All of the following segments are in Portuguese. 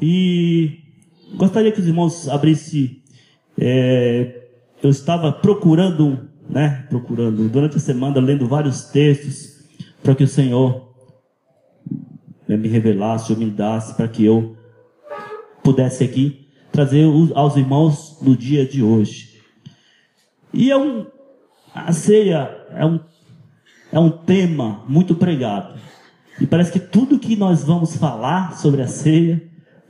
E gostaria que os irmãos abrissem. Eu estava procurando durante a semana, lendo vários textos, para que o Senhor me revelasse, ou me dasse, para que eu pudesse aqui trazer aos irmãos no dia de hoje. E a ceia é um tema muito pregado. E parece que tudo que nós vamos falar sobre a ceia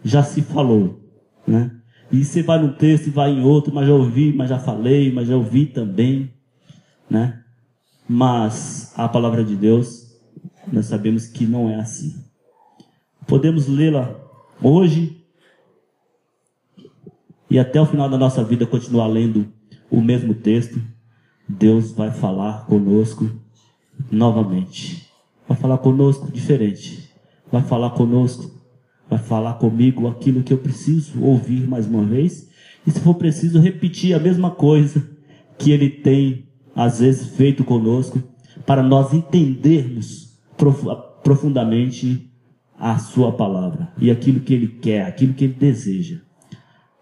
já se falou, né? E você vai num texto e vai em outro, mas já ouvi, mas já falei, mas já ouvi também, né? Mas a palavra de Deus, nós sabemos que não é assim. Podemos lê-la hoje e até o final da nossa vida continuar lendo o mesmo texto. Deus vai falar conosco novamente. Vai falar conosco diferente. Vai falar conosco, vai falar comigo aquilo que eu preciso ouvir mais uma vez. E se for preciso, repetir a mesma coisa que Ele tem, às vezes, feito conosco, para nós entendermos profundamente a Sua palavra. E aquilo que Ele quer, aquilo que Ele deseja.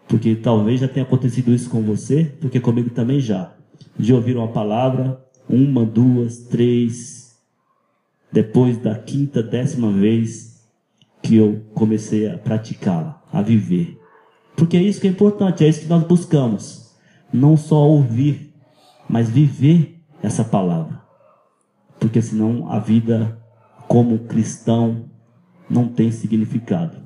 Porque talvez já tenha acontecido isso com você, porque comigo também já. De ouvir uma palavra, 1, 2, 3... Depois da 5ª, 10ª vez que eu comecei a praticá-la, a viver. Porque é isso que é importante, é isso que nós buscamos. Não só ouvir, mas viver essa palavra. Porque senão a vida como cristão não tem significado.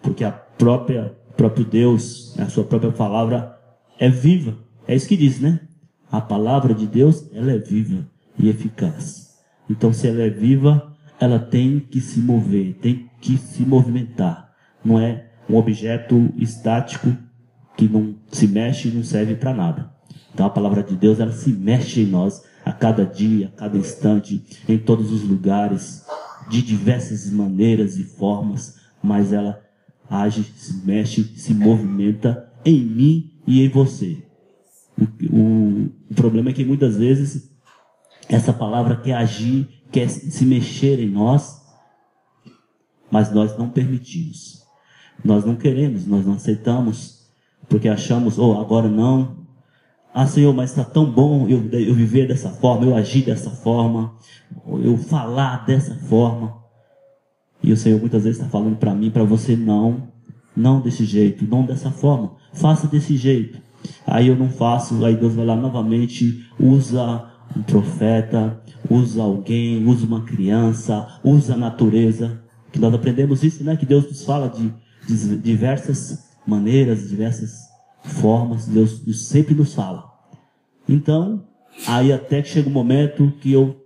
Porque o próprio Deus, a sua própria palavra é viva. É isso que diz, né? A palavra de Deus, ela é viva e eficaz. Então, se ela é viva, ela tem que se mover, tem que se movimentar. Não é um objeto estático que não se mexe e não serve para nada. Então, a palavra de Deus, ela se mexe em nós a cada dia, a cada instante, em todos os lugares, de diversas maneiras e formas, mas ela age, se mexe, se movimenta em mim e em você. O problema é que muitas vezes essa palavra quer agir, quer se mexer em nós, mas nós não permitimos. Nós não queremos, nós não aceitamos, porque achamos, agora não. Senhor, mas está tão bom eu viver dessa forma, eu agir dessa forma, eu falar dessa forma. E o Senhor muitas vezes está falando para mim, para você, não desse jeito, não dessa forma, faça desse jeito. Aí eu não faço, aí Deus vai lá novamente, usa um profeta, usa alguém, usa uma criança, usa a natureza, que nós aprendemos isso, né? Que Deus nos fala de diversas maneiras, diversas formas, Deus sempre nos fala. Então, aí até que chega um momento que eu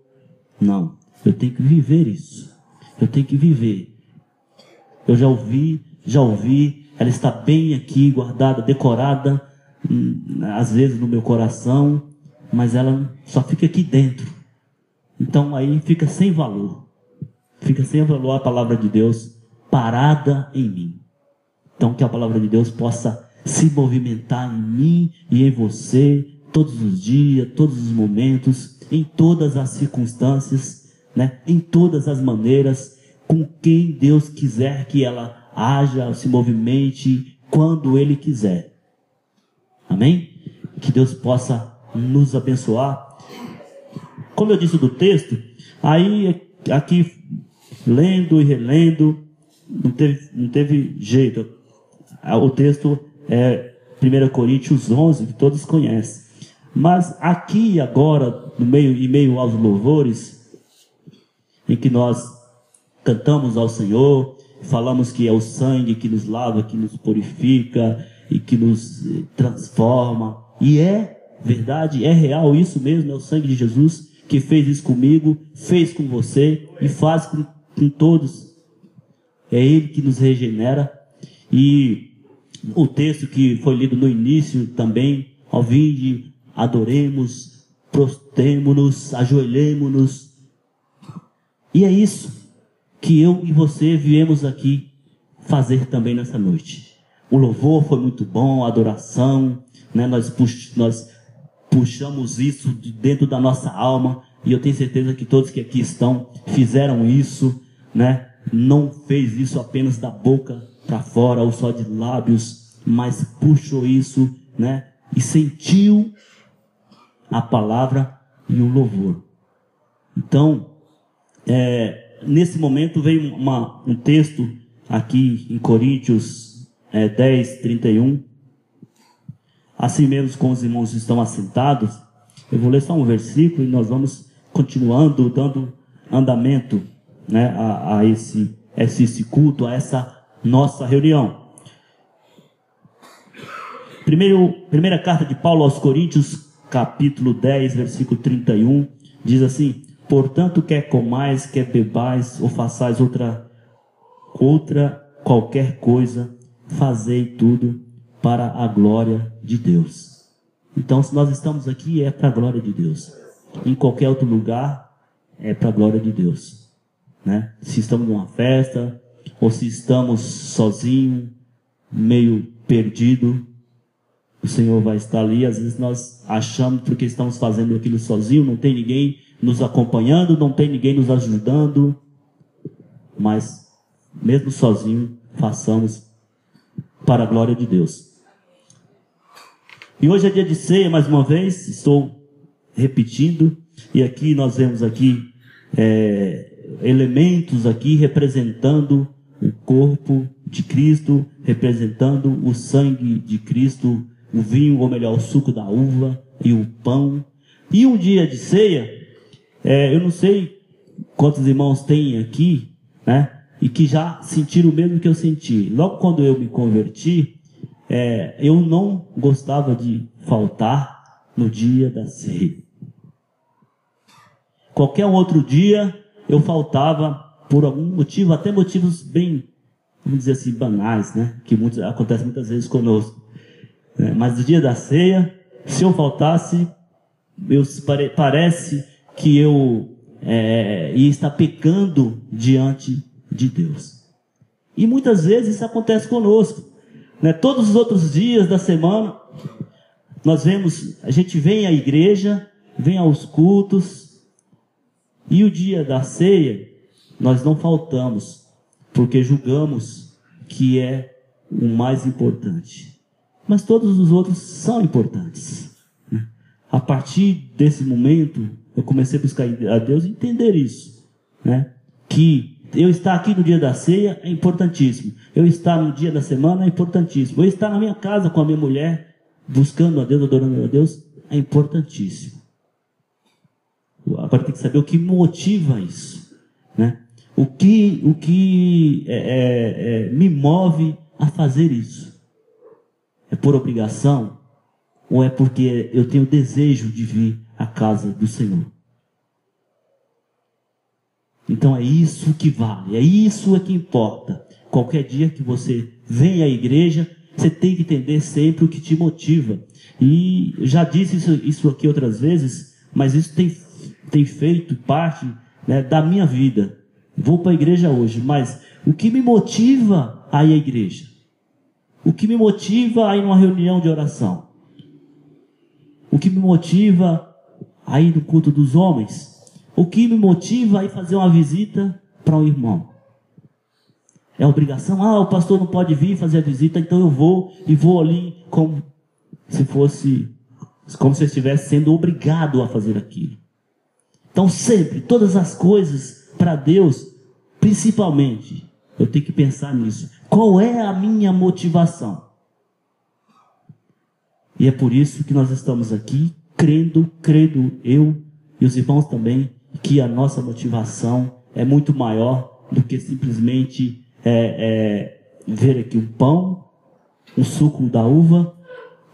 tenho que viver isso, eu tenho que viver. Eu já ouvi, ela está bem aqui, guardada, decorada, às vezes no meu coração, mas ela só fica aqui dentro. Então aí fica sem valor. Fica sem valor a palavra de Deus parada em mim. Então que a palavra de Deus possa se movimentar em mim e em você, todos os dias, todos os momentos, em todas as circunstâncias, né? Em todas as maneiras, com quem Deus quiser que ela haja, se movimente, quando Ele quiser. Amém? Que Deus possa nos abençoar. Como eu disse do texto, aí aqui lendo e relendo, não teve jeito. O texto é 1 Coríntios 11, que todos conhecem. Mas aqui e agora, em meio aos louvores, em que nós cantamos ao Senhor, falamos que é o sangue que nos lava, que nos purifica e que nos transforma. E é verdade, é real isso mesmo, é o sangue de Jesus que fez isso comigo, fez com você e faz com todos. É Ele que nos regenera. E o texto que foi lido no início também, ao vinde, adoremos, prostremo-nos, ajoelhemo-nos. E é isso que eu e você viemos aqui fazer também nessa noite. O louvor foi muito bom, a adoração, né? Nós puxamos isso de dentro da nossa alma, e eu tenho certeza que todos que aqui estão fizeram isso, né? Não fez isso apenas da boca para fora ou só de lábios, mas puxou isso, né? E sentiu a palavra e o louvor. Então, nesse momento veio um texto aqui em Coríntios 10, 31. Assim mesmo, como os irmãos estão assentados, eu vou ler só um versículo e nós vamos continuando, dando andamento, né, a esse culto, a essa nossa reunião. Primeira carta de Paulo aos Coríntios, capítulo 10, versículo 31, diz assim: portanto, quer comais, quer bebais, ou façais outra qualquer coisa, fazei tudo para a glória de Deus. Então, se nós estamos aqui, é para a glória de Deus. Em qualquer outro lugar, é para a glória de Deus, né? Se estamos numa festa, ou se estamos sozinhos, meio perdido, o Senhor vai estar ali. Às vezes nós achamos, porque estamos fazendo aquilo sozinho, não tem ninguém nos acompanhando, não tem ninguém nos ajudando, mas mesmo sozinho, façamos para a glória de Deus. E hoje é dia de ceia, mais uma vez, estou repetindo, e aqui nós vemos aqui elementos aqui representando o corpo de Cristo, representando o sangue de Cristo, o vinho, ou melhor, o suco da uva e o pão. E um dia de ceia, eu não sei quantos irmãos tem aqui, né, e que já sentiram o mesmo que eu senti. Logo quando eu me converti, eu não gostava de faltar no dia da ceia. Qualquer outro dia eu faltava por algum motivo, até motivos bem, vamos dizer assim, banais, né? Que acontece muitas vezes conosco. Mas no dia da ceia, se eu faltasse, parece que eu ia estar pecando diante de Deus. E muitas vezes isso acontece conosco, né? Todos os outros dias da semana, a gente vem à igreja, vem aos cultos, e o dia da ceia, nós não faltamos, porque julgamos que é o mais importante. Mas todos os outros são importantes. A partir desse momento, eu comecei a buscar a Deus e entender isso, né? Que eu estar aqui no dia da ceia é importantíssimo. Eu estar no dia da semana é importantíssimo. Eu estar na minha casa com a minha mulher, buscando a Deus, adorando a Deus, é importantíssimo. Agora tem que saber o que motiva isso, né? O que me move a fazer isso? É por obrigação? Ou é porque eu tenho desejo de vir à casa do Senhor? Então é isso que vale, é isso que importa. Qualquer dia que você vem à igreja, você tem que entender sempre o que te motiva. E eu já disse isso aqui outras vezes, mas isso tem feito parte, né, da minha vida. Vou para a igreja hoje, mas o que me motiva a ir à igreja? O que me motiva a ir numa reunião de oração? O que me motiva a ir no culto dos homens? O que me motiva a ir fazer uma visita para um irmão? É obrigação? O pastor não pode vir fazer a visita, então eu vou ali como se eu estivesse sendo obrigado a fazer aquilo. Então sempre, todas as coisas para Deus, principalmente, eu tenho que pensar nisso. Qual é a minha motivação? E é por isso que nós estamos aqui, crendo eu e os irmãos também, que a nossa motivação é muito maior do que simplesmente ver aqui um pão, um suco da uva,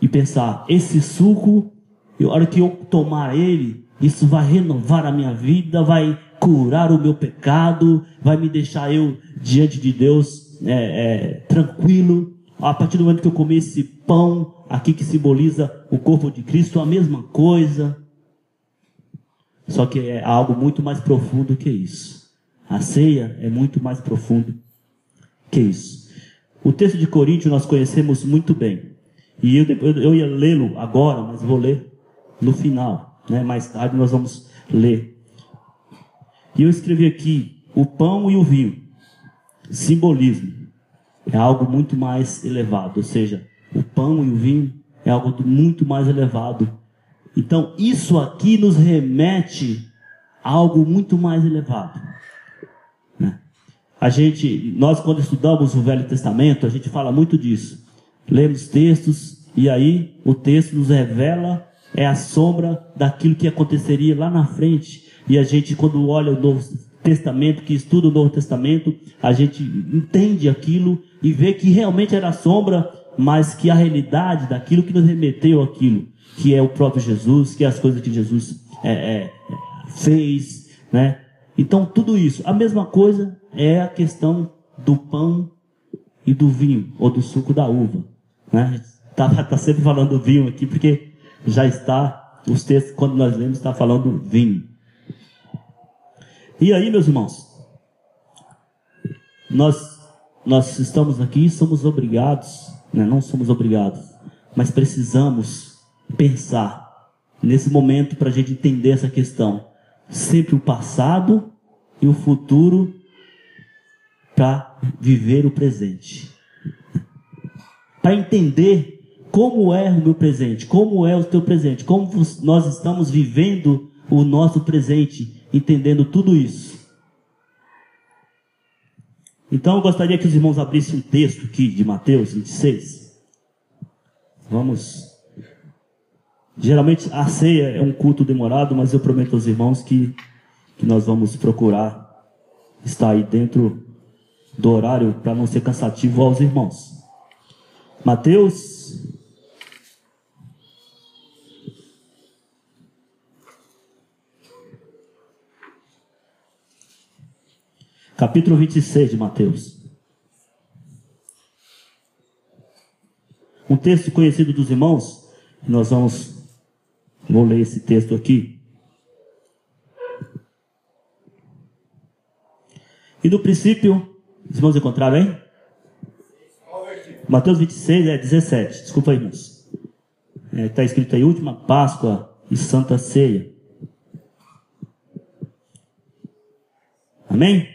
e pensar, esse suco, a hora que eu tomar ele, isso vai renovar a minha vida, vai curar o meu pecado, vai me deixar eu diante de Deus tranquilo. A partir do momento que eu comer esse pão aqui que simboliza o corpo de Cristo, a mesma coisa. Só que é algo muito mais profundo que isso. A ceia é muito mais profundo que isso. O texto de Coríntios nós conhecemos muito bem. E eu ia lê-lo agora, mas vou ler no final, né? Mais tarde nós vamos ler. E eu escrevi aqui, o pão e o vinho. Simbolismo. é algo muito mais elevado, ou seja, o pão e o vinho é algo muito mais elevado. Então, isso aqui nos remete a algo muito mais elevado, né? Nós quando estudamos o Velho Testamento, a gente fala muito disso. Lemos textos e aí o texto nos revela, é a sombra daquilo que aconteceria lá na frente. E a gente, quando olha o Novo Testamento, que estuda o Novo Testamento, a gente entende aquilo e vê que realmente era a sombra, mas que a realidade daquilo que nos remeteu àquilo, que é o próprio Jesus, que é as coisas que Jesus fez, né? Então tudo isso, a mesma coisa é a questão do pão e do vinho, ou do suco da uva, né? Tá sempre falando do vinho aqui, porque já está, os textos, quando nós lemos, está falando vinho. E aí, meus irmãos, nós estamos aqui, somos obrigados, né? Não somos obrigados, mas precisamos pensar nesse momento para a gente entender essa questão. Sempre o passado e o futuro para viver o presente. Para entender como é o meu presente, como é o teu presente, como nós estamos vivendo o nosso presente, entendendo tudo isso. Então eu gostaria que os irmãos abrissem um texto aqui de Mateus 26. Vamos. Geralmente a ceia é um culto demorado, mas eu prometo aos irmãos que nós vamos procurar estar aí dentro do horário para não ser cansativo aos irmãos. Mateus capítulo 26 de Mateus. Um texto conhecido dos irmãos, vou ler esse texto aqui. E no princípio, os irmãos encontraram aí? Mateus 26, 17. Desculpa aí, irmãos. Está escrito aí, última Páscoa e Santa Ceia. Amém?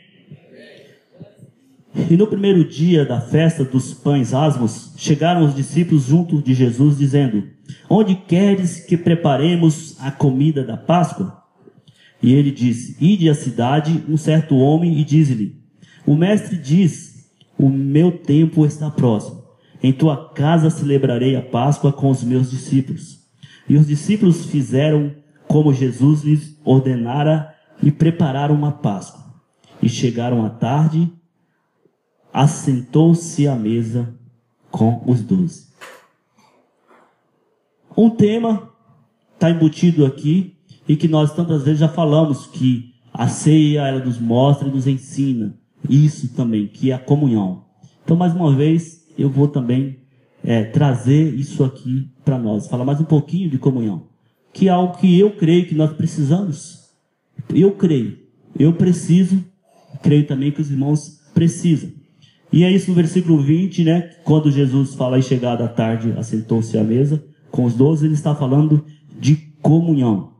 E no primeiro dia da festa dos pães asmos, chegaram os discípulos junto de Jesus, dizendo: onde queres que preparemos a comida da Páscoa? E ele disse: ide à cidade um certo homem e dize-lhe: o mestre diz, o meu tempo está próximo. Em tua casa celebrarei a Páscoa com os meus discípulos. E os discípulos fizeram como Jesus lhes ordenara e prepararam uma Páscoa. E chegaram à tarde, assentou-se à mesa com os 12. Um tema está embutido aqui e que nós tantas vezes já falamos, que a ceia ela nos mostra e nos ensina isso também, que é a comunhão. Então, mais uma vez, eu vou também trazer isso aqui para nós, falar mais um pouquinho de comunhão, que é algo que eu creio que nós precisamos. Eu creio, eu preciso, creio também que os irmãos precisam. E é isso no versículo 20, né? Quando Jesus fala em chegada à tarde, assentou-se à mesa com os 12, ele está falando de comunhão.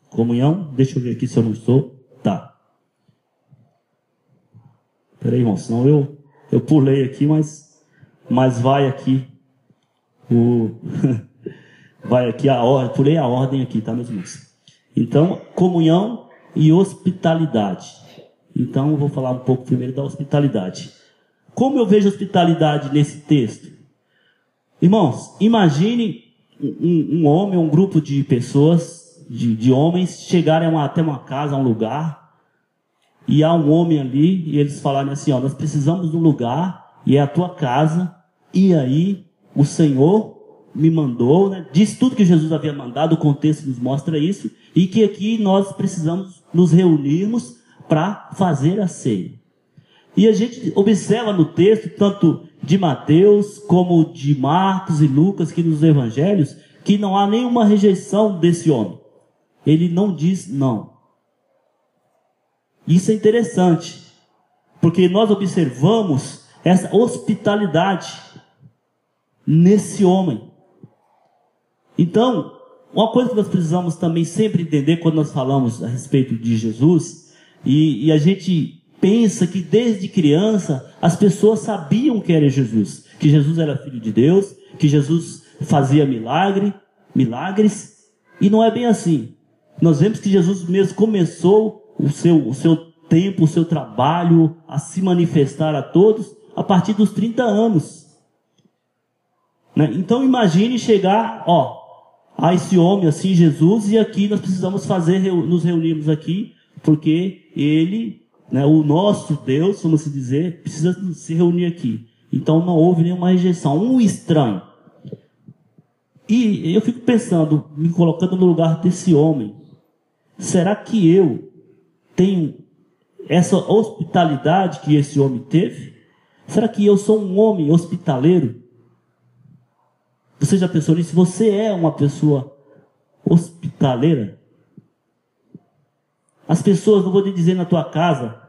Comunhão, deixa eu ver aqui se eu não estou. Tá. Peraí, irmão, senão eu pulei aqui, mas vai aqui vai aqui a ordem, pulei a ordem aqui, tá, meus irmãos? Então, comunhão e hospitalidade. Então, eu vou falar um pouco primeiro da hospitalidade. Como eu vejo hospitalidade nesse texto? Irmãos, imagine um homem, um grupo de pessoas, de homens, chegarem até uma casa, um lugar, e há um homem ali, e eles falarem assim, ó, nós precisamos de um lugar, e é a tua casa, e aí o Senhor me mandou, né? Diz tudo que Jesus havia mandado, o contexto nos mostra isso, e que aqui nós precisamos nos reunirmos para fazer a ceia. E a gente observa no texto, tanto de Mateus como de Marcos e Lucas, que nos evangelhos, que não há nenhuma rejeição desse homem. Ele não diz não. Isso é interessante, porque nós observamos essa hospitalidade nesse homem. Então, uma coisa que nós precisamos também sempre entender quando nós falamos a respeito de Jesus, e a gente pensa que desde criança As pessoas sabiam que era Jesus, que Jesus era filho de Deus, que Jesus fazia milagres, e não é bem assim. Nós vemos que Jesus mesmo começou o seu tempo, o seu trabalho a se manifestar a todos a partir dos 30 anos. Né? Então imagine chegar a esse homem assim, Jesus, e aqui nós precisamos nos reunirmos aqui, porque ele, né, o nosso Deus, vamos assim dizer, precisa se reunir aqui. Então não houve nenhuma rejeição, um estranho. E eu fico pensando, me colocando no lugar desse homem, será que eu tenho essa hospitalidade que esse homem teve? Será que eu sou um homem hospitaleiro? Você já pensou nisso? Você é uma pessoa hospitaleira? As pessoas, não vou te dizer na tua casa,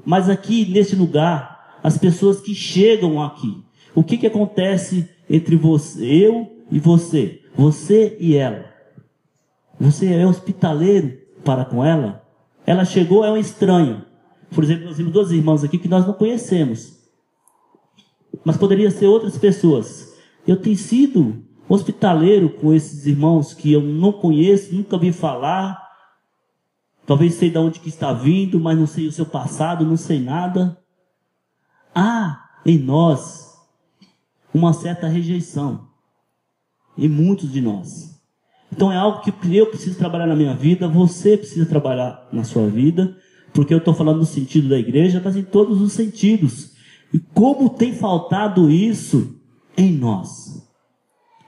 mas aqui neste lugar, as pessoas que chegam aqui, o que acontece entre eu e você e ela? Você é hospitaleiro para com ela? Ela chegou, é um estranho. Por exemplo, nós temos duas irmãs aqui que nós não conhecemos, mas poderia ser outras pessoas. Eu tenho sido hospitaleiro com esses irmãos que eu não conheço, nunca vi falar. Talvez sei de onde que está vindo, mas não sei o seu passado, não sei nada. Há em nós uma certa rejeição, em muitos de nós. Então é algo que eu preciso trabalhar na minha vida, você precisa trabalhar na sua vida, porque eu estou falando no sentido da igreja, mas em todos os sentidos. E como tem faltado isso em nós?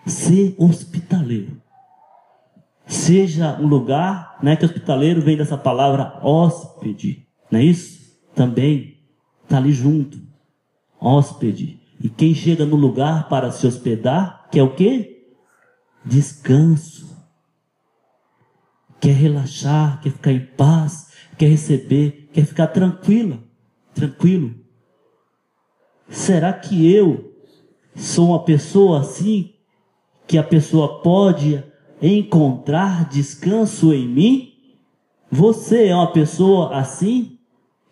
Ser hospitaleiro. Seja um lugar, né, que hospitaleiro vem dessa palavra hóspede, não é isso? Também está ali junto, hóspede. E quem chega no lugar para se hospedar, quer o quê? Descanso. Quer relaxar, quer ficar em paz, quer receber, quer ficar tranquilo. Será que eu sou uma pessoa assim, que a pessoa pode encontrar descanso em mim? Você é uma pessoa assim,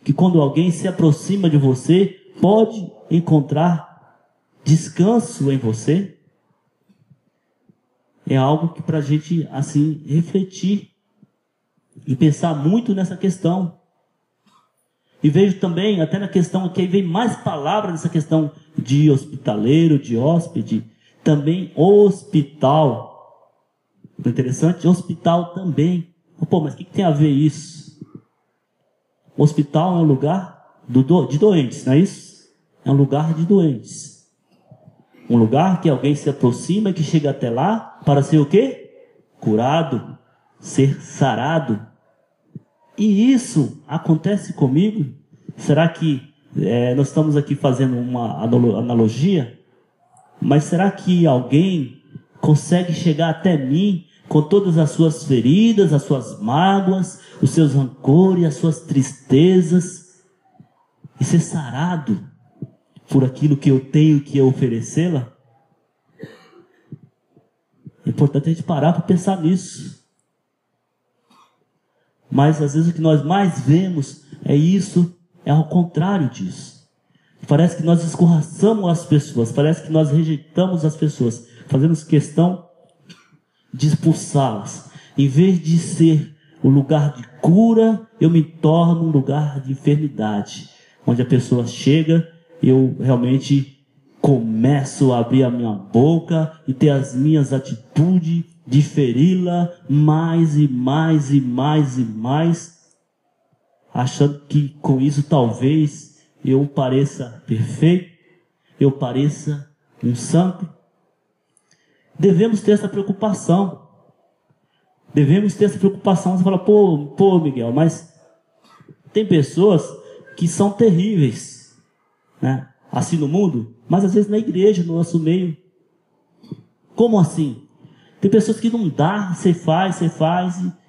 que quando alguém se aproxima de você, pode encontrar descanso em você? É algo que para a gente assim refletir e pensar muito nessa questão. E vejo também, até na questão, que aí vem mais palavras nessa questão de hospitaleiro, de hóspede, também hospital. Não é interessante? Hospital também. Pô, mas o que tem a ver isso? Hospital é um lugar de doentes, não é isso? É um lugar de doentes. Um lugar que alguém se aproxima e que chega até lá para ser o quê? Curado, ser sarado. E isso acontece comigo? Será que nós estamos aqui fazendo uma analogia? Mas será que alguém consegue chegar até mim com todas as suas feridas, as suas mágoas, os seus rancores, as suas tristezas, e ser sarado por aquilo que eu tenho que oferecê-la? É importante a gente parar para pensar nisso. Mas às vezes o que nós mais vemos é isso, é ao contrário disso. Parece que nós escorraçamos as pessoas, parece que nós rejeitamos as pessoas, fazemos questão de expulsá-las. Em vez de ser um lugar de cura, eu me torno um lugar de enfermidade, onde a pessoa chega, eu realmente começo a abrir a minha boca e ter as minhas atitudes de feri-la mais e mais e mais e mais, achando que com isso talvez eu pareça perfeito, eu pareça um santo. Devemos ter essa preocupação. Você fala, pô Miguel, mas tem pessoas que são terríveis, né? Assim no mundo, mas às vezes na igreja, no nosso meio. Como assim? Tem pessoas que não dá, você faz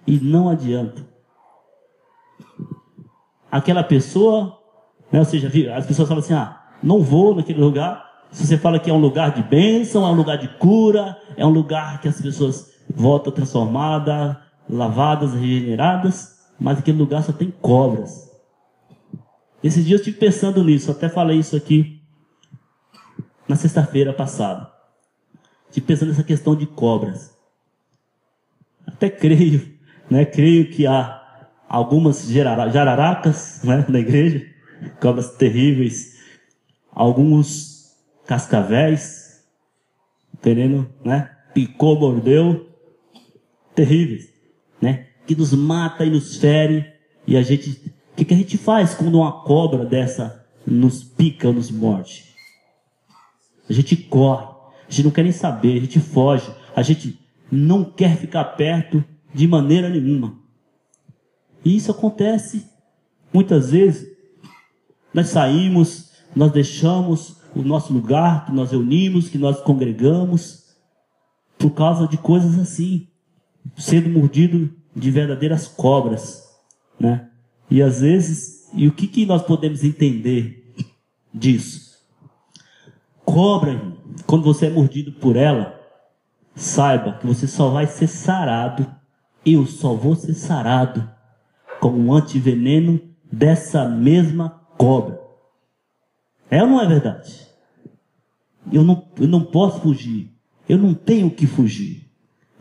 e não adianta. Aquela pessoa, né, ou seja, as pessoas falam assim, não vou naquele lugar. Se você fala que é um lugar de bênção, é um lugar de cura, é um lugar que as pessoas voltam transformadas, lavadas, regeneradas, mas aquele lugar só tem cobras. Esses dias eu estive pensando nisso, até falei isso aqui na sexta-feira passada. Estive pensando nessa questão de cobras. Até creio, né? Creio que há algumas jararacas, né, na igreja, cobras terríveis, alguns cascavéis, veneno, né? Picou, mordeu, terríveis, né? Que nos mata e nos fere. E a gente, o que a gente faz quando uma cobra dessa nos pica ou nos morde? A gente corre, a gente não quer nem saber, a gente foge, a gente não quer ficar perto de maneira nenhuma. E isso acontece muitas vezes. Nós saímos, nós deixamos o nosso lugar, que nós reunimos, que nós congregamos, por causa de coisas assim, sendo mordido de verdadeiras cobras, né? E às vezes, e o que nós podemos entender disso? Cobra, quando você é mordido por ela, saiba que você só vai ser sarado, eu só vou ser sarado com um antiveneno dessa mesma cobra. É ou não é verdade? Eu não posso fugir. Eu não tenho que fugir.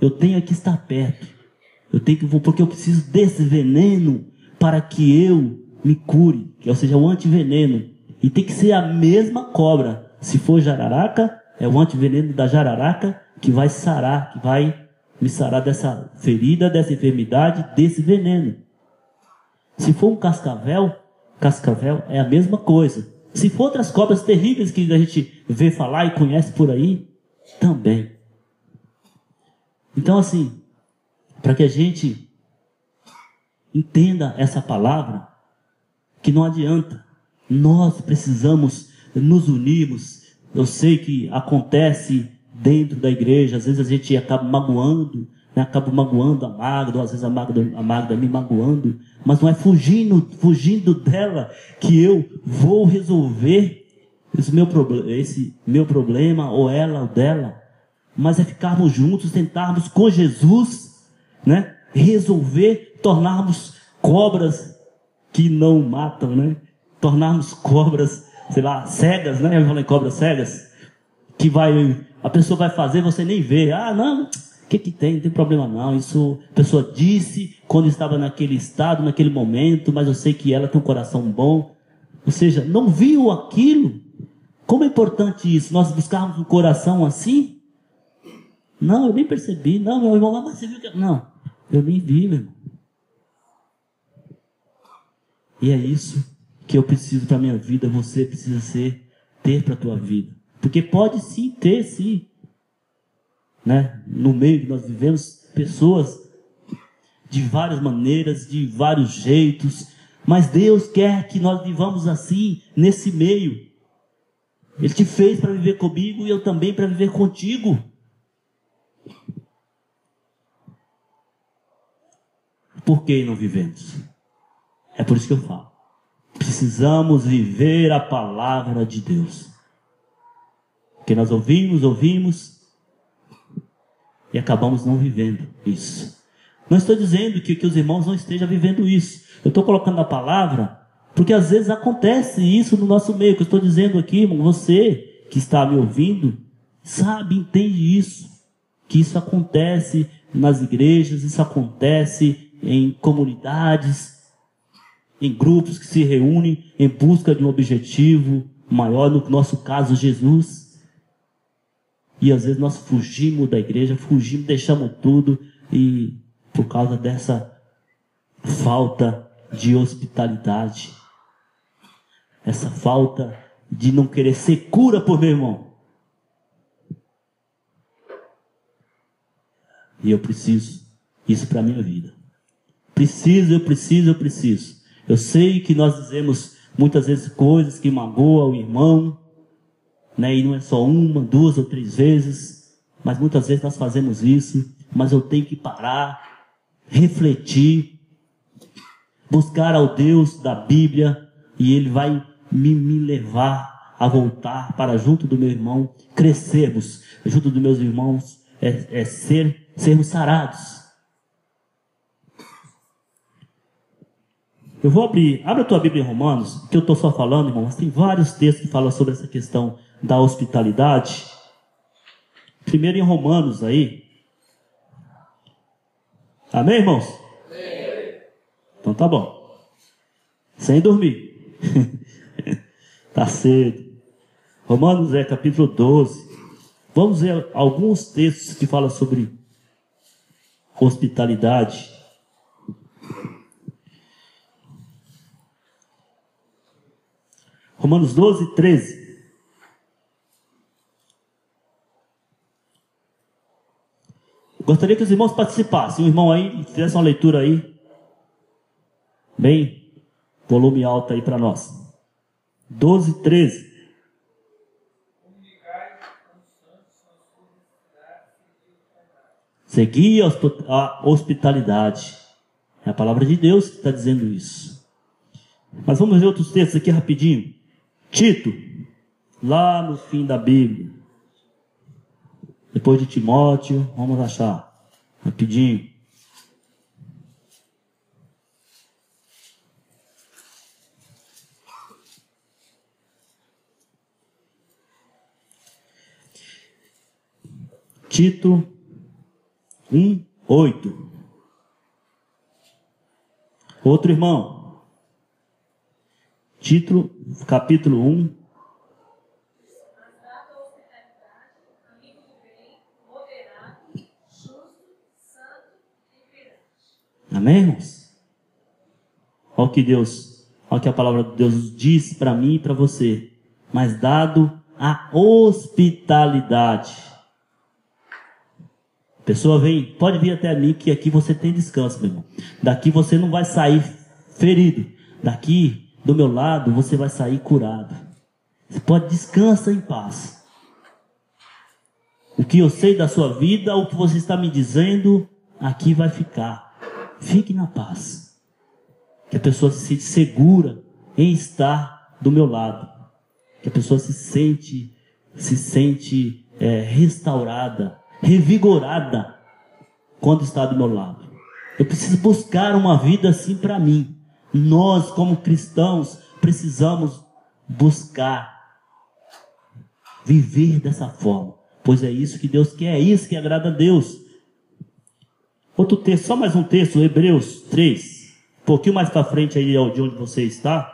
Eu tenho que estar perto. Porque eu preciso desse veneno para que eu me cure, ou seja, o antiveneno. E tem que ser a mesma cobra. Se for jararaca, é o antiveneno da jararaca que vai sarar, que vai me sarar dessa ferida, dessa enfermidade, desse veneno. Se for um cascavel é a mesma coisa. Se for outras cobras terríveis que a gente vê falar e conhece por aí, também. Então assim, para que a gente entenda essa palavra, que não adianta, nós precisamos nos unirmos. Eu sei que acontece dentro da igreja, às vezes a gente acaba magoando, né? Acaba magoando a Magda, ou às vezes a Magda me magoando, mas não é fugindo dela que eu vou resolver esse meu problema, ou ela ou dela, mas é ficarmos juntos, tentarmos com Jesus, né, resolver, tornarmos cobras que não matam, né, tornarmos cobras, sei lá, cegas, né, eu falei cobras cegas, que a pessoa vai fazer, você nem vê, não, o que tem? Não tem problema não, isso a pessoa disse quando estava naquele estado, naquele momento, mas eu sei que ela tem um coração bom, ou seja, não viu aquilo. Como é importante isso, nós buscarmos um coração assim. Não, eu nem percebi, não, meu irmão, mas você viu que... Não, eu nem vi, meu irmão. E é isso que eu preciso para a minha vida, você precisa ter para a tua vida. Porque pode sim ter, sim, né? No meio que nós vivemos, pessoas de várias maneiras, de vários jeitos, mas Deus quer que nós vivamos assim, nesse meio. Ele te fez para viver comigo e eu também para viver contigo. Por que não vivemos? É por isso que eu falo. Precisamos viver a palavra de Deus. Porque nós ouvimos e acabamos não vivendo isso. Não estou dizendo que os irmãos não estejam vivendo isso. Eu estou colocando a palavra porque às vezes acontece isso no nosso meio. Que eu estou dizendo aqui, irmão, você que está me ouvindo, sabe, entende isso. Que isso acontece nas igrejas, isso acontece em comunidades, em grupos que se reúnem em busca de um objetivo maior, no nosso caso, Jesus. E às vezes nós fugimos da igreja, deixamos tudo, e por causa dessa falta de hospitalidade, essa falta de não querer ser cura por meu irmão. E eu preciso isso para a minha vida. Eu preciso. Eu sei que nós dizemos muitas vezes coisas que magoam o irmão, né? E não é só uma, duas ou três vezes, mas muitas vezes nós fazemos isso. Mas eu tenho que parar, refletir, buscar ao Deus da Bíblia, e Ele vai me levar a voltar para junto do meu irmão, crescermos junto dos meus irmãos, sermos sarados. Eu vou abrir, abre a tua Bíblia em Romanos, que eu estou só falando, irmão, mas tem vários textos que falam sobre essa questão da hospitalidade. Primeiro em Romanos aí. Amém, irmãos? Amém. Então tá bom. Sem dormir. Tá cedo. Romanos capítulo 12. Vamos ver alguns textos que falam sobre hospitalidade. Romanos 12, 13. Gostaria que os irmãos participassem. Um irmão aí, fizesse uma leitura aí, bem, volume alto aí para nós. 12, 13. Segui a hospitalidade. É a palavra de Deus que está dizendo isso. Mas vamos ver outros textos aqui rapidinho. Tito, lá no fim da Bíblia. Depois de Timóteo, vamos achar rapidinho. Tito 1, 8. Outro irmão. Tito, capítulo 1. Amém, irmãos? Olha o que Deus, olha o que a palavra de Deus diz para mim e para você. Mas dado a hospitalidade. A pessoa vem, pode vir até mim que aqui você tem descanso, meu irmão. Daqui você não vai sair ferido. Daqui, do meu lado, você vai sair curado. Você pode descansar em paz. O que eu sei da sua vida, o que você está me dizendo, aqui vai ficar. Fique na paz. Que a pessoa se sente segura em estar do meu lado. Que a pessoa se sente restaurada, revigorada quando está do meu lado. Eu preciso buscar uma vida assim para mim. Nós, como cristãos, precisamos buscar viver dessa forma. Pois é isso que Deus quer, é isso que agrada a Deus. Outro texto, só mais um texto, Hebreus 3. Um pouquinho mais para frente aí de onde você está.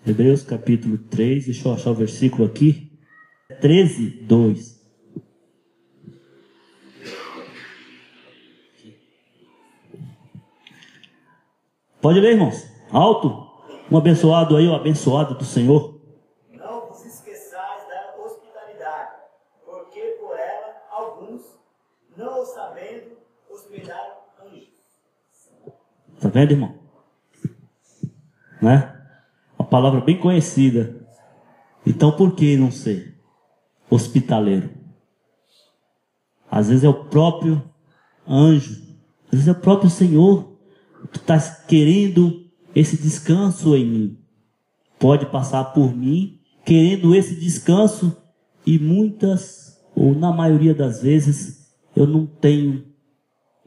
Hebreus capítulo 3, deixa eu achar o versículo aqui. 13, 2. Pode ler, irmãos. Alto. Um abençoado aí, o abençoado do Senhor. Não vos esqueçais da hospitalidade, porque por ela alguns, não o sabendo, hospedaram anjos. Está vendo, irmão? Né? Uma palavra bem conhecida. Então por que não ser hospitaleiro? Às vezes é o próprio anjo, às vezes é o próprio Senhor que está querendo esse descanso em mim. Pode passar por mim querendo esse descanso e muitas, ou na maioria das vezes, eu não tenho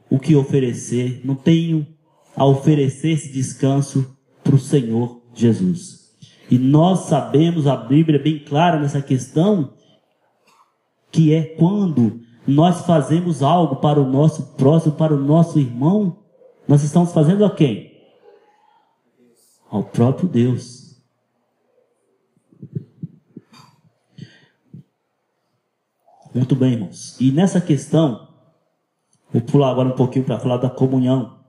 o que oferecer, não tenho a oferecer esse descanso para o Senhor Jesus. E nós sabemos, a Bíblia é bem clara nessa questão, que é quando nós fazemos algo para o nosso próximo, para o nosso irmão, nós estamos fazendo a quem? Ao próprio Deus. Muito bem, irmãos. E nessa questão, vou pular agora um pouquinho para falar da comunhão,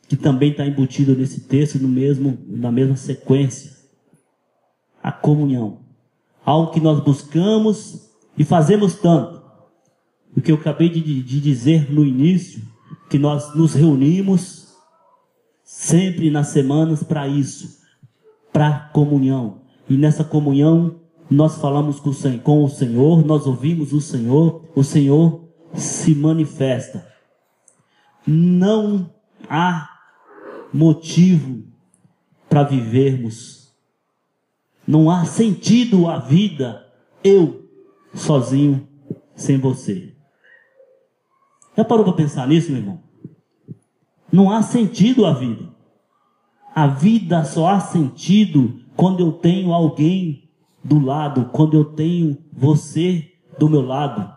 que também está embutido nesse texto, na mesma sequência. A comunhão. Algo que nós buscamos e fazemos tanto. O que eu acabei de dizer no início, que nós nos reunimos sempre nas semanas para isso, para comunhão. E nessa comunhão nós falamos com o Senhor, nós ouvimos o Senhor se manifesta. Não há motivo para vivermos. Não há sentido à vida eu sozinho sem você. Já parou para pensar nisso, meu irmão? Não há sentido à vida. A vida só há sentido quando eu tenho alguém do lado, quando eu tenho você do meu lado.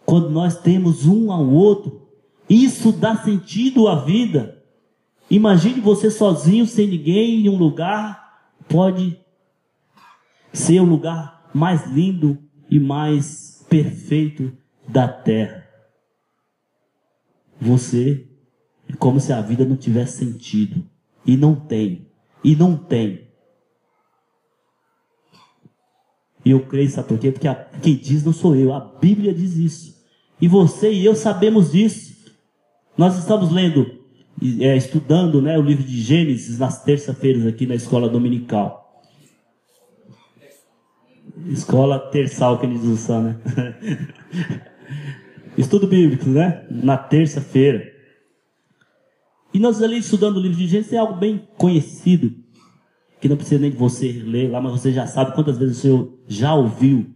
Quando nós temos um ao outro, isso dá sentido à vida. Imagine você sozinho, sem ninguém, em um lugar, pode ser o lugar mais lindo e mais perfeito da terra. Você é como se a vida não tivesse sentido. E não tem. E não tem. E eu creio, sabe por quê? Porque quem diz não sou eu. A Bíblia diz isso. E você e eu sabemos disso. Nós estamos lendo, estudando, né, o livro de Gênesis nas terças-feiras aqui na escola dominical. Escola terçal, que eles usam, né? Estudo bíblico, né? Na terça-feira. E nós ali estudando o livro de Gênesis é algo bem conhecido, que não precisa nem de você ler lá, mas você já sabe quantas vezes o Senhor já ouviu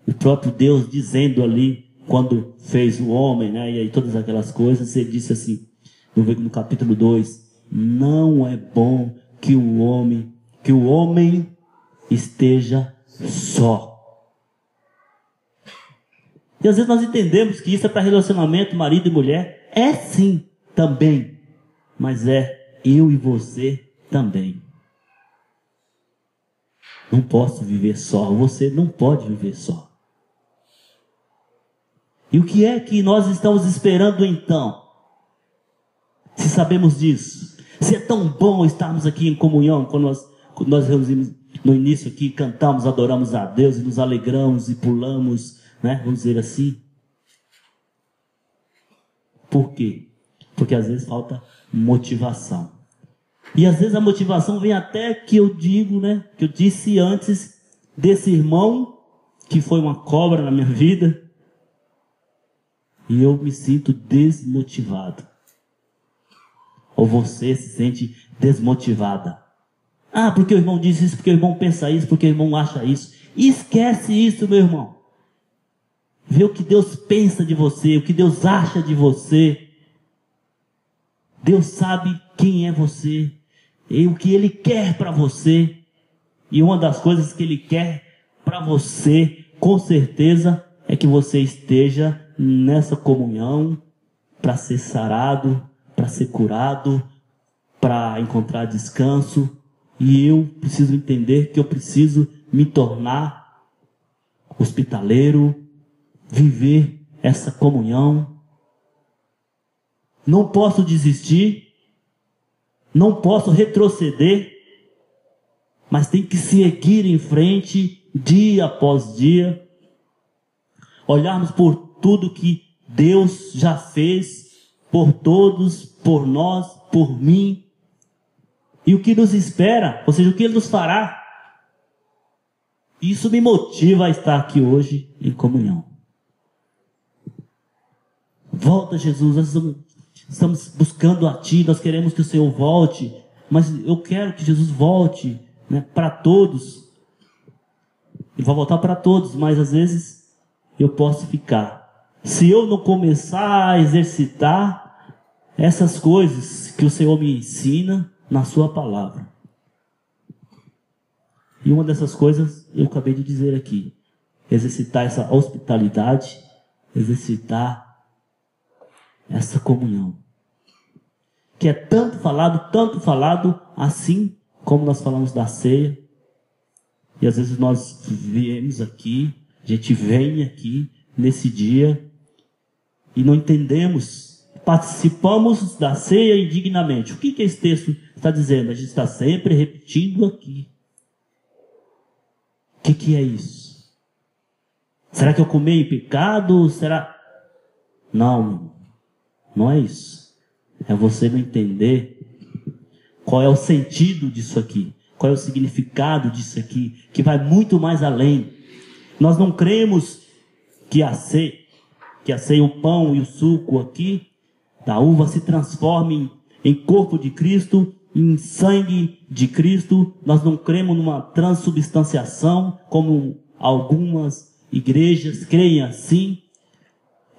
o próprio Deus dizendo ali, quando fez o homem, né? E aí todas aquelas coisas, ele disse assim, no capítulo 2, não é bom que o homem esteja só. E às vezes nós entendemos que isso é para relacionamento marido e mulher. É sim, também. Mas é eu e você também. Não posso viver só. Você não pode viver só. E o que é que nós estamos esperando então? Se sabemos disso. Se é tão bom estarmos aqui em comunhão, quando nós reunimos no início aqui, cantamos, adoramos a Deus e nos alegramos e pulamos, né? Vamos dizer assim. Por quê? Porque às vezes falta motivação. E às vezes a motivação vem até que eu digo, né? Que eu disse antes desse irmão que foi uma cobra na minha vida. E eu me sinto desmotivado. Ou você se sente desmotivada. Ah, porque o irmão diz isso, porque o irmão pensa isso, porque o irmão acha isso. Esquece isso, meu irmão. Vê o que Deus pensa de você, o que Deus acha de você. Deus sabe quem é você e o que Ele quer para você. E uma das coisas que Ele quer para você, com certeza, é que você esteja nessa comunhão para ser sarado, para ser curado, para encontrar descanso. E eu preciso entender que eu preciso me tornar hospitaleiro, viver essa comunhão. Não posso desistir, não posso retroceder, mas tem que seguir em frente, dia após dia, olharmos por tudo que Deus já fez, por todos, por nós, por mim, e o que nos espera, ou seja, o que Ele nos fará. Isso me motiva a estar aqui hoje em comunhão. Volta, Jesus, nós estamos buscando a Ti, nós queremos que o Senhor volte, mas eu quero que Jesus volte, né, para todos. Ele vai voltar para todos, mas às vezes eu posso ficar. Se eu não começar a exercitar essas coisas que o Senhor me ensina na Sua palavra. E uma dessas coisas eu acabei de dizer aqui. Exercitar essa hospitalidade, exercitar essa comunhão. Que é tanto falado, assim como nós falamos da ceia. E às vezes nós viemos aqui, a gente vem aqui nesse dia e não entendemos, participamos da ceia indignamente. O que esse texto está dizendo? A gente está sempre repetindo aqui. O que é isso? Será que eu comi em pecado? Será? Não, não é isso. É você não entender qual é o sentido disso aqui, qual é o significado disso aqui, que vai muito mais além. Nós não cremos que a ceia, o pão e o suco aqui da uva se transformem em corpo de Cristo em sangue de Cristo, nós não cremos numa transubstanciação, como algumas igrejas creem assim.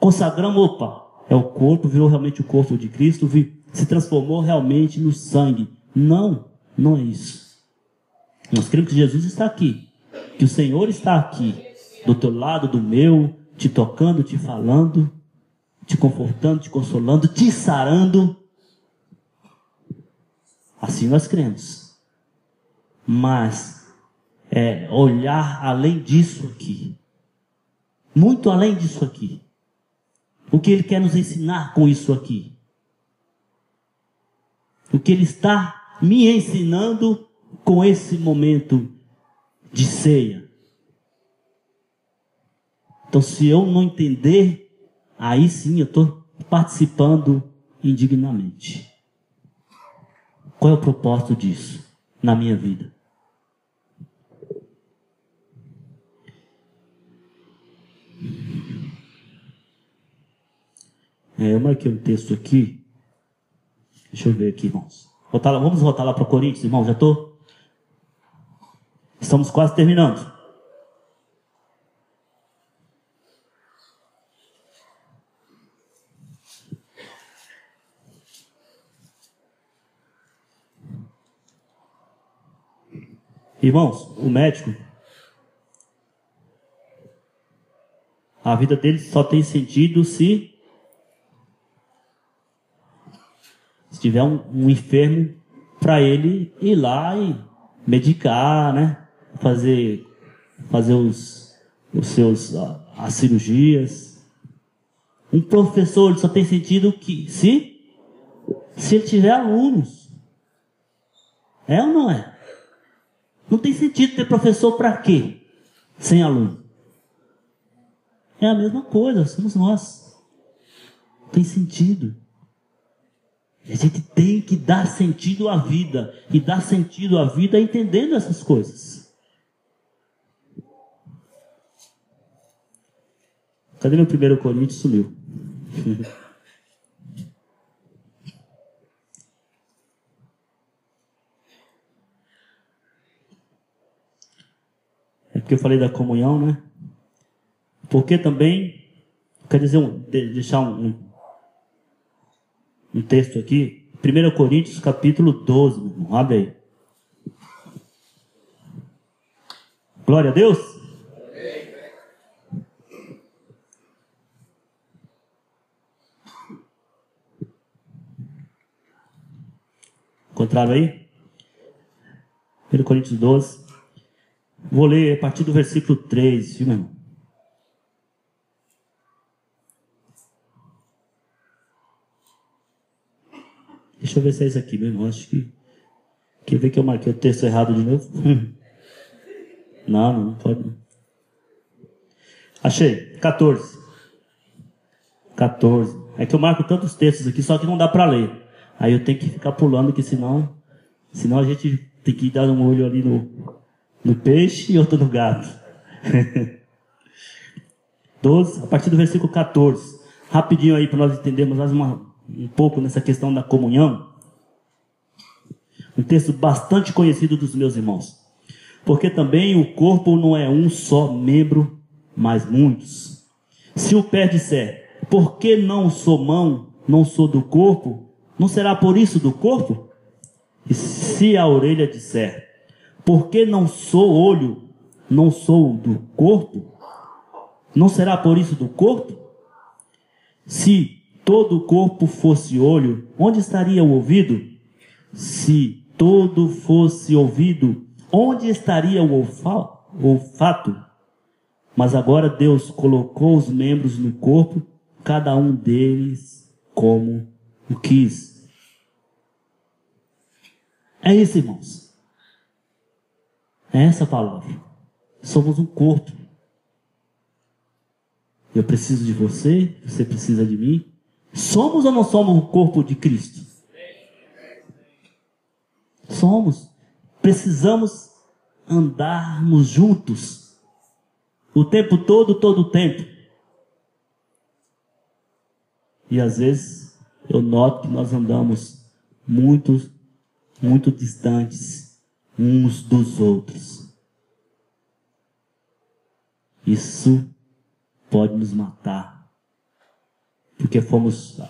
Consagramos, opa, é o corpo, virou realmente o corpo de Cristo, se transformou realmente no sangue. Não, não é isso. Nós cremos que Jesus está aqui, que o Senhor está aqui, do teu lado, do meu, te tocando, te falando, te confortando, te consolando, te sarando. Assim nós cremos. Mas olhar além disso aqui, muito além disso aqui. O que Ele quer nos ensinar com isso aqui? O que Ele está me ensinando com esse momento de ceia? Então, se eu não entender, aí sim eu estou participando indignamente. Qual é o propósito disso na minha vida? Eu marquei um texto aqui. Deixa eu ver aqui, irmãos. Vamos voltar lá para Coríntios, irmãos. Já estou? Estamos quase terminando. Irmãos, o médico, a vida dele só tem sentido se tiver um enfermo para ele ir lá e medicar, né? Fazer as cirurgias. Um professor, ele só tem sentido que se ele tiver alunos. É ou não é? Não tem sentido ter professor para quê? Sem aluno. É a mesma coisa, somos nós. Não tem sentido. A gente tem que dar sentido à vida. E dar sentido à vida entendendo essas coisas. Cadê meu 1 Coríntios? Sumiu. É porque eu falei da comunhão, né? Porque também, quer dizer, deixar um texto aqui, 1 Coríntios capítulo 12, meu irmão, abre aí. Glória a Deus. Encontraram aí? 1 Coríntios 12. Vou ler a partir do versículo 3, viu, meu irmão? Deixa eu ver se é isso aqui, meu irmão. Acho que... Quer ver que eu marquei o texto errado de novo? Não pode não. Achei, 14. É que eu marco tantos textos aqui, só que não dá para ler. Aí eu tenho que ficar pulando, que senão a gente tem que dar um olho ali no peixe e outro no gato. 12, a partir do versículo 14. Rapidinho aí para nós entendermos mais um pouco nessa questão da comunhão. Um texto bastante conhecido dos meus irmãos. Porque também o corpo não é um só membro, mas muitos. Se o pé disser, por que não sou mão, não sou do corpo, não será por isso do corpo? E se a orelha disser, por que não sou olho, não sou do corpo, não será por isso do corpo? Se todo o corpo fosse olho, onde estaria o ouvido? Se todo fosse ouvido, onde estaria o olfato? Mas agora Deus colocou os membros no corpo, cada um deles como o quis. É isso, irmãos. É essa a palavra. Somos um corpo. Eu preciso de você, você precisa de mim. Somos ou não somos o corpo de Cristo? Somos. Precisamos andarmos juntos. O tempo todo o tempo. E às vezes eu noto que nós andamos muito muito distantes uns dos outros. Isso pode nos matar, porque fomos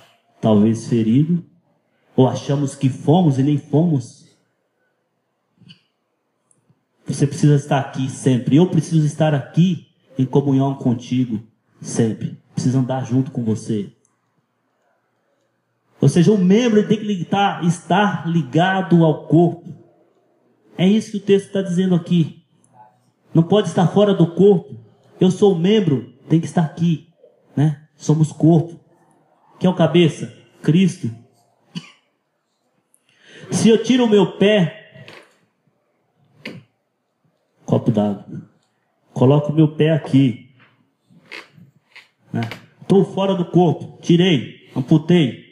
talvez feridos, ou achamos que fomos e nem fomos. Você precisa estar aqui sempre. Eu preciso estar aqui em comunhão contigo sempre. Preciso andar junto com você. Ou seja, o membro tem que estar ligado ao corpo. É isso que o texto está dizendo aqui. Não pode estar fora do corpo. Eu sou o membro, tem que estar aqui, né? Somos corpo. Quem é o cabeça? Cristo. Se eu tiro o meu pé, copo d'água, coloco o meu pé aqui, né? Estou fora do corpo, tirei, amputei.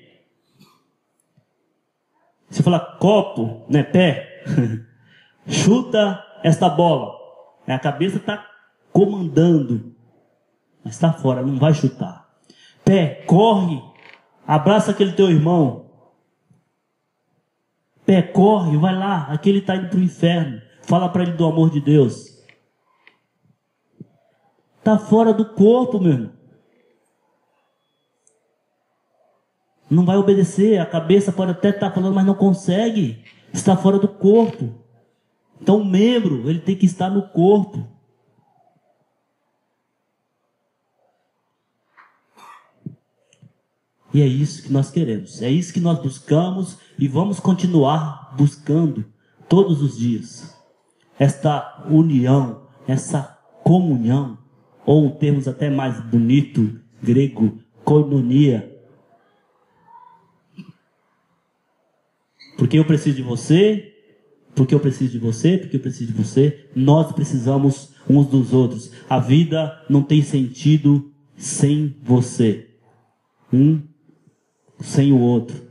Você fala copo, né, pé, chuta esta bola. A cabeça está comandando, mas está fora, não vai chutar. Pé, corre, abraça aquele teu irmão. Pé, corre, vai lá, aquele está indo para o inferno. Fala para ele do amor de Deus. Está fora do corpo, meu irmão. Não vai obedecer, a cabeça pode até estar falando, mas não consegue. Está fora do corpo. Então o membro, ele tem que estar no corpo. E é isso que nós queremos. É isso que nós buscamos e vamos continuar buscando todos os dias. Esta união, essa comunhão, ou um termo até mais bonito, grego, koinonia. Porque eu preciso de você, porque eu preciso de você, porque eu preciso de você. Nós precisamos uns dos outros. A vida não tem sentido sem você. Um sem o outro.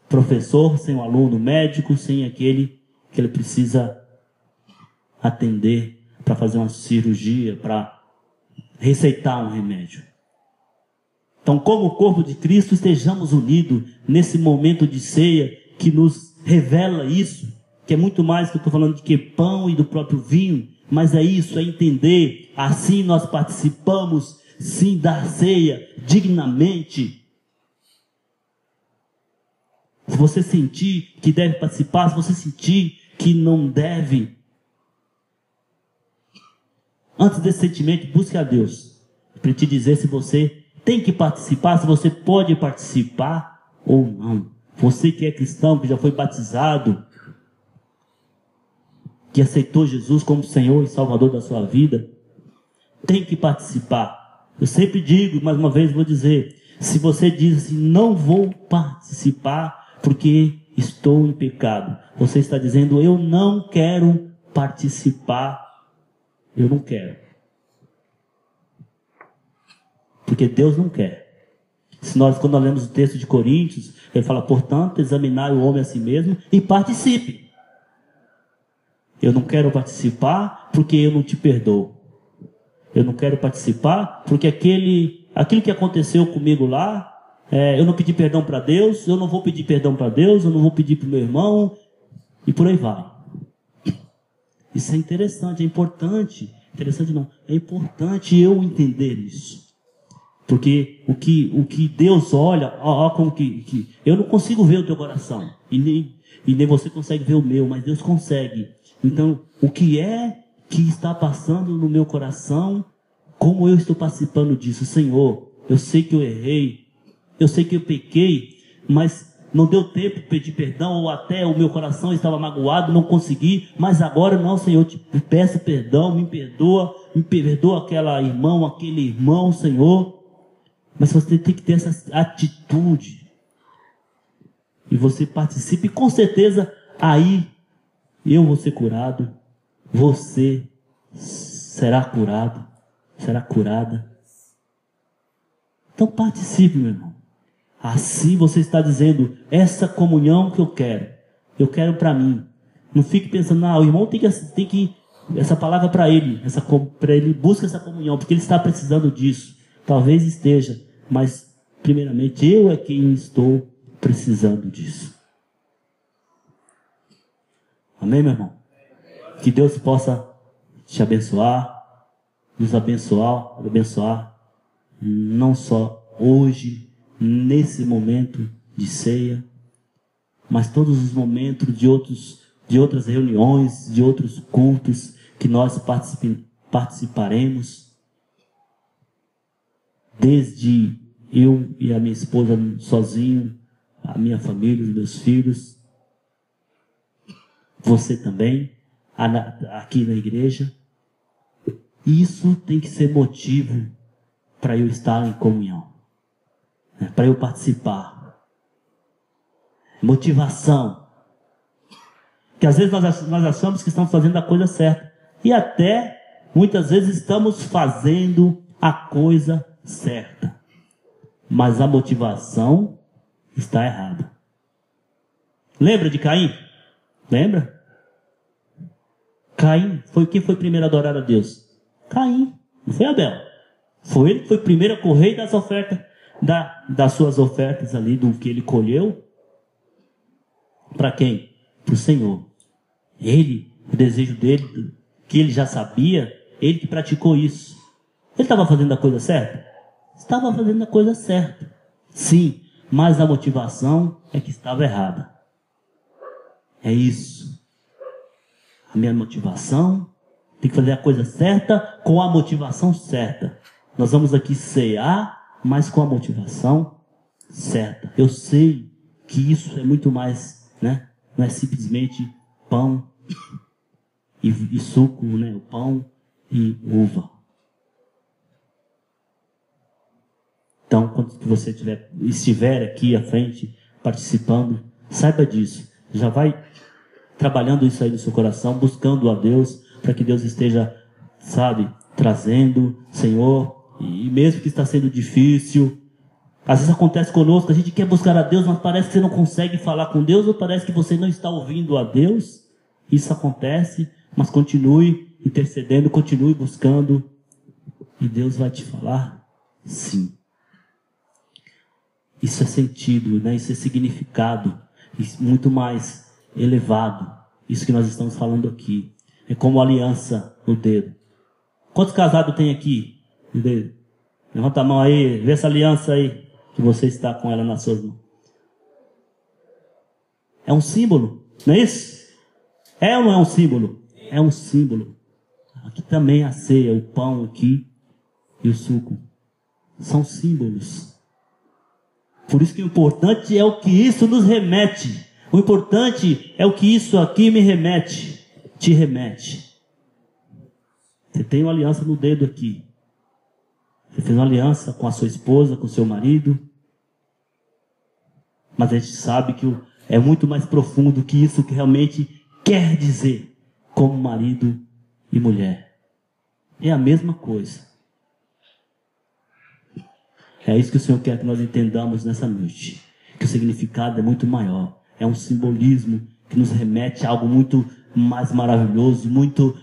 Professor sem o aluno, médico sem aquele que ele precisa atender para fazer uma cirurgia, para receitar um remédio. Então, como o corpo de Cristo, estejamos unidos nesse momento de ceia que nos revela isso, que é muito mais que eu estou falando de que pão e do próprio vinho, mas é isso, é entender, assim nós participamos, sim, da ceia, dignamente. Se você sentir que deve participar, se você sentir que não deve, antes desse sentimento, busque a Deus, para te dizer se você tem que participar, se você pode participar ou não. Você que é cristão, que já foi batizado, que aceitou Jesus como Senhor e Salvador da sua vida, tem que participar. Eu sempre digo, mais uma vez vou dizer, se você diz assim, não vou participar porque estou em pecado, você está dizendo, eu não quero participar, eu não quero. Porque Deus não quer. Quando nós lemos o texto de Coríntios, ele fala, portanto, examinar o homem a si mesmo e participe. Eu não quero participar porque eu não te perdoo. Eu não quero participar porque aquilo que aconteceu comigo lá, eu não pedi perdão para Deus, eu não vou pedir perdão para Deus, eu não vou pedir para o meu irmão, e por aí vai. Isso é interessante, é importante. Interessante não, é importante eu entender isso. Porque o que Deus olha, como que eu não consigo ver o teu coração, e nem você consegue ver o meu, mas Deus consegue. Então, o que é que está passando no meu coração, como eu estou participando disso? Senhor, eu sei que eu errei, eu sei que eu pequei, mas não deu tempo de pedir perdão, ou até o meu coração estava magoado, não consegui, mas agora não, Senhor, te peço perdão, me perdoa aquele irmão, Senhor. Mas você tem que ter essa atitude. E você participe, com certeza, aí eu vou ser curado. Você será curado, será curada. Então participe, meu irmão. Assim você está dizendo, essa comunhão que eu quero para mim. Não fique pensando, o irmão tem que essa palavra para ele, busca essa comunhão, porque ele está precisando disso. Talvez esteja, mas primeiramente eu é quem estou precisando disso. Amém, meu irmão? Que Deus possa te abençoar, nos abençoar, não só hoje, nesse momento de ceia, mas todos os momentos de outras reuniões, de outros cultos que nós participaremos, desde eu e a minha esposa sozinho, a minha família, os meus filhos, você também, aqui na igreja. Isso tem que ser motivo para eu estar em comunhão, para eu participar. Motivação. Que às vezes nós achamos que estamos fazendo a coisa certa. E até, muitas vezes, estamos fazendo a coisa certa. Mas a motivação está errada. Lembra de Caim? Lembra? Caim, quem foi primeiro a adorar a Deus? Caim, não foi Abel. Foi ele que foi primeiro a correr das ofertas, das suas ofertas ali, do que ele colheu. Para quem? Para o Senhor. Ele, o desejo dele, que ele já sabia, ele que praticou isso. Ele estava fazendo a coisa certa? Estava fazendo a coisa certa. Sim, mas a motivação é que estava errada. É isso. A minha motivação tem que fazer a coisa certa com a motivação certa. Nós vamos aqui cear, mas com a motivação certa. Eu sei que isso é muito mais, né? Não é simplesmente pão e suco, né? O pão e uva. Então, quando você estiver aqui à frente, participando, saiba disso. Já vai trabalhando isso aí no seu coração, buscando a Deus, para que Deus esteja, sabe, trazendo, Senhor, e mesmo que está sendo difícil, às vezes acontece conosco, a gente quer buscar a Deus, mas parece que você não consegue falar com Deus, ou parece que você não está ouvindo a Deus. Isso acontece, mas continue intercedendo, continue buscando, e Deus vai te falar sim. Isso é sentido, né? Isso é significado, isso muito mais elevado. Isso que nós estamos falando aqui. É como aliança no dedo. Quantos casados tem aqui no dedo? Levanta a mão aí, vê essa aliança aí, que você está com ela nas suas mãos. É um símbolo, não é isso? É ou não é um símbolo? É um símbolo. Aqui também a ceia, o pão aqui e o suco. São símbolos. Por isso que o importante é o que isso nos remete. O importante é o que isso aqui me remete. Te remete. Você tem uma aliança no dedo aqui. Você fez uma aliança com a sua esposa, com o seu marido. Mas a gente sabe que é muito mais profundo que isso que realmente quer dizer como marido e mulher. É a mesma coisa. É isso que o Senhor quer que nós entendamos nessa noite. Que o significado é muito maior. É um simbolismo que nos remete a algo muito mais maravilhoso, muito,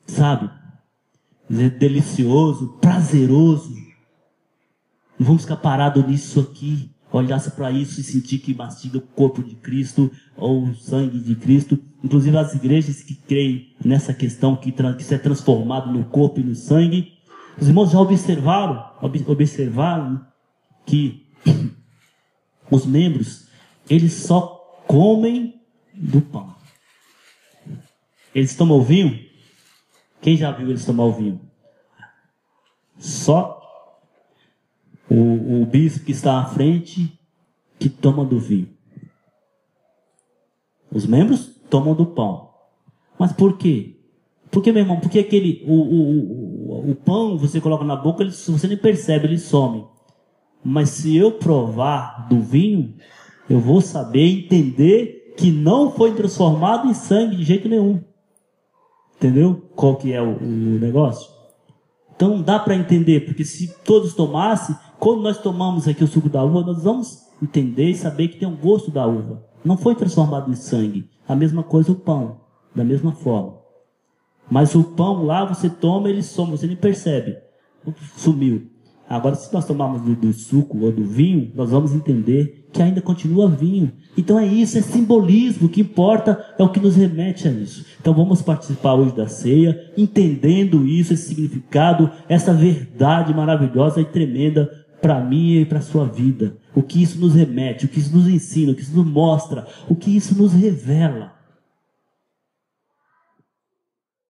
sabe, delicioso, prazeroso. Não vamos ficar parados nisso aqui, olhar para isso e sentir que mastiga o corpo de Cristo ou o sangue de Cristo. Inclusive as igrejas que creem nessa questão, que isso é transformado no corpo e no sangue. Os irmãos já observaram que os membros, eles só comem do pão. Eles tomam vinho? Quem já viu eles tomar o vinho? Só o bispo que está à frente que toma do vinho. Os membros tomam do pão. Mas por quê? Porque, meu irmão, porque o pão você coloca na boca, você nem percebe, ele some. Mas se eu provar do vinho, eu vou saber entender que não foi transformado em sangue de jeito nenhum. Entendeu? Qual que é o negócio? Então não dá para entender, porque se todos tomassem, quando nós tomamos aqui o suco da uva, nós vamos entender e saber que tem um gosto da uva. Não foi transformado em sangue. A mesma coisa o pão, da mesma forma. Mas o pão lá você toma, ele some, você nem percebe. Sumiu. Agora, se nós tomarmos do suco ou do vinho, nós vamos entender que ainda continua vinho. Então é isso, é simbolismo. O que importa é o que nos remete a isso. Então vamos participar hoje da ceia, entendendo isso, esse significado, essa verdade maravilhosa e tremenda para mim e para a sua vida. O que isso nos remete, o que isso nos ensina, o que isso nos mostra, o que isso nos revela.